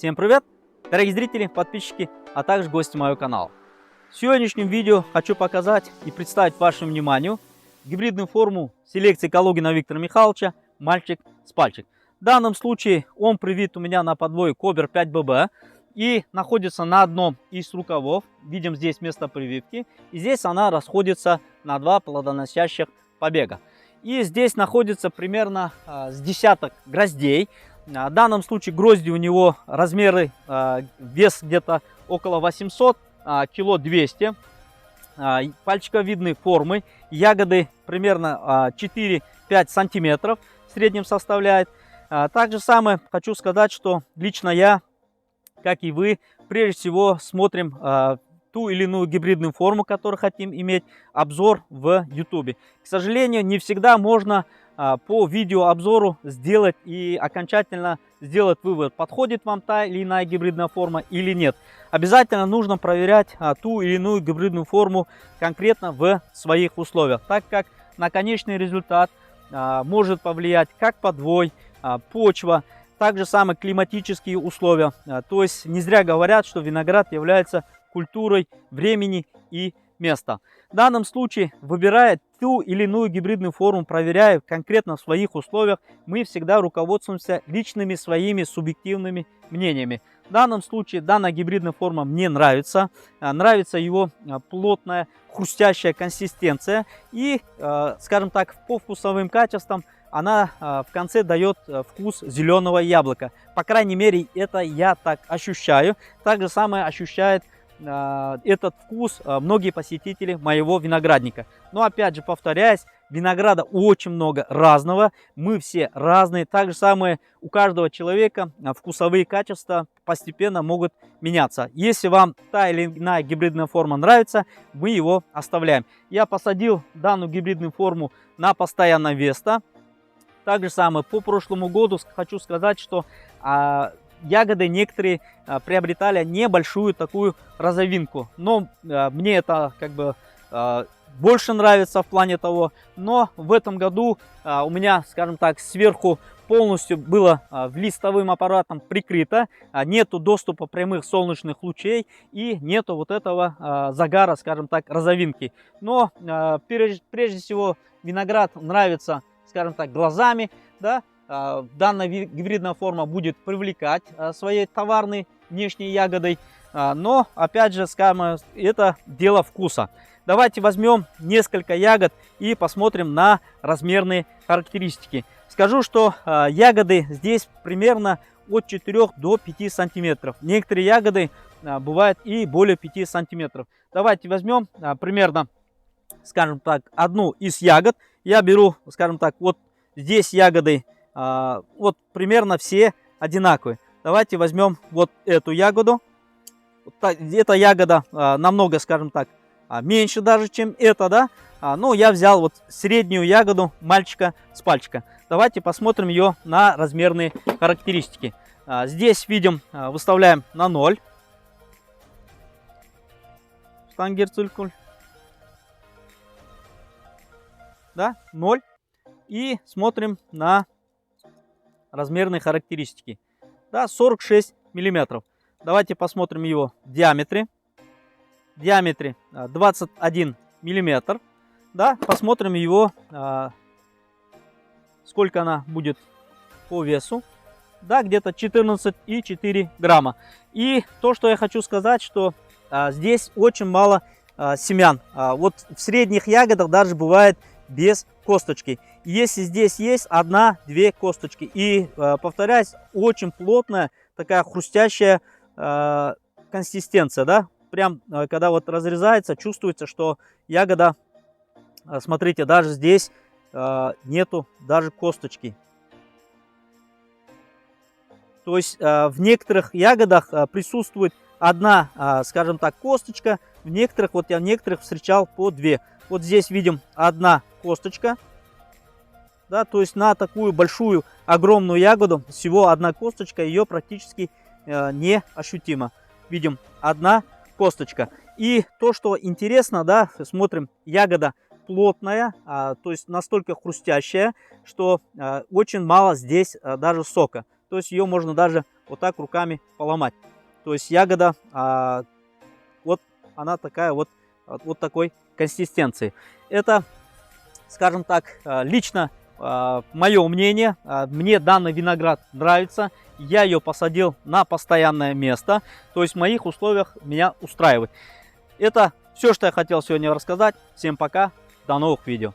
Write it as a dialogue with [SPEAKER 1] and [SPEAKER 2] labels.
[SPEAKER 1] Всем привет, дорогие зрители, подписчики, а также гости моего канала. В сегодняшнем видео хочу показать и представить вашему вниманию гибридную форму селекции Калугина Виктора Михайловича «Мальчик с пальчик». В данном случае он привит у меня на подвое Кобер 5ББ и находится на одном из рукавов. Видим здесь место прививки. И здесь она расходится на 2 плодоносящих побега. И здесь находится примерно с десяток гроздей. В данном случае грозди у него размеры, вес где-то около 800, кило 200. Пальчиковидной формы. Ягоды примерно 4-5 сантиметров в среднем составляет. Также самое хочу сказать, что лично я, как и вы, прежде всего смотрим ту или иную гибридную форму, которую хотим иметь, обзор в YouTube. К сожалению, не всегда можно по видеообзору сделать и окончательно сделать вывод, подходит вам та или иная гибридная форма или нет. Обязательно нужно проверять ту или иную гибридную форму конкретно в своих условиях, так как на конечный результат может повлиять как подвой, почва, также самые климатические условия. То есть не зря говорят, что виноград является культурой времени и места. В данном случае, выбирая ту или иную гибридную форму, проверяя конкретно в своих условиях, мы всегда руководствуемся личными своими субъективными мнениями. В данном случае данная гибридная форма мне нравится. Нравится его плотная, хрустящая консистенция. И, скажем так, по вкусовым качествам она в конце дает вкус зеленого яблока. По крайней мере, это я так ощущаю. Так же самое ощущает этот вкус многие посетители моего виноградника. Но опять же повторяюсь, винограда очень много разного, мы все разные. Так же самое у каждого человека вкусовые качества постепенно могут меняться. Если вам та или иная гибридная форма нравится, мы его оставляем. Я посадил данную гибридную форму на постоянное весто. Так же самое по прошлому году хочу сказать, что ягоды некоторые приобретали небольшую такую розовинку. Но мне это как бы больше нравится в плане того. Но в этом году у меня, скажем так, сверху полностью было листовым аппаратом прикрыто. Нету доступа прямых солнечных лучей и нету вот этого загара, скажем так, розовинки. Но прежде всего виноград нравится, скажем так, глазами, да. Данная гибридная форма будет привлекать своей товарной внешней ягодой, но опять же, скажем, это дело вкуса. Давайте возьмем несколько ягод и посмотрим на размерные характеристики. Скажу, что ягоды здесь примерно от 4 до 5 сантиметров. Некоторые ягоды бывают и более 5 сантиметров. Давайте возьмем примерно, скажем так, одну из ягод. Я беру, скажем так, вот здесь ягоды вот примерно все одинаковые. Давайте возьмем вот эту ягоду. Эта ягода намного, скажем так, меньше даже, чем эта, да. Но я взял вот среднюю ягоду мальчика с пальчика. Давайте посмотрим ее на размерные характеристики. Здесь видим, выставляем на 0. Штангерциркуль. Да, 0. И смотрим на размерные характеристики. Да, 46 миллиметров. Давайте посмотрим его в диаметре. В диаметре 21 миллиметр. Да, посмотрим его, сколько она будет по весу. Да, где-то 14,4 грамма. И то, что я хочу сказать, что здесь очень мало семян. Вот в средних ягодах даже бывает без косточки. Если здесь есть 1-2 косточки. И, повторяюсь, очень плотная, такая хрустящая консистенция, да. Прям, когда вот разрезается, чувствуется, что ягода, смотрите, даже здесь нету даже косточки. То есть в некоторых ягодах присутствует одна, скажем так, косточка. В некоторых, вот я в некоторых встречал по 2. Вот здесь видим 1 косточка. Да, то есть на такую большую, огромную ягоду всего 1 косточка, ее практически не ощутимо. Видим 1 косточка. И то, что интересно, да, смотрим, ягода плотная, то есть настолько хрустящая, что очень мало здесь даже сока. То есть ее можно даже вот так руками поломать. То есть ягода, вот она такая вот такой консистенции. Это, скажем так, лично мое мнение. Мне данный виноград нравится. Я ее посадил на постоянное место. То есть в моих условиях меня устраивает. Это все, что я хотел сегодня рассказать. Всем пока. До новых видео.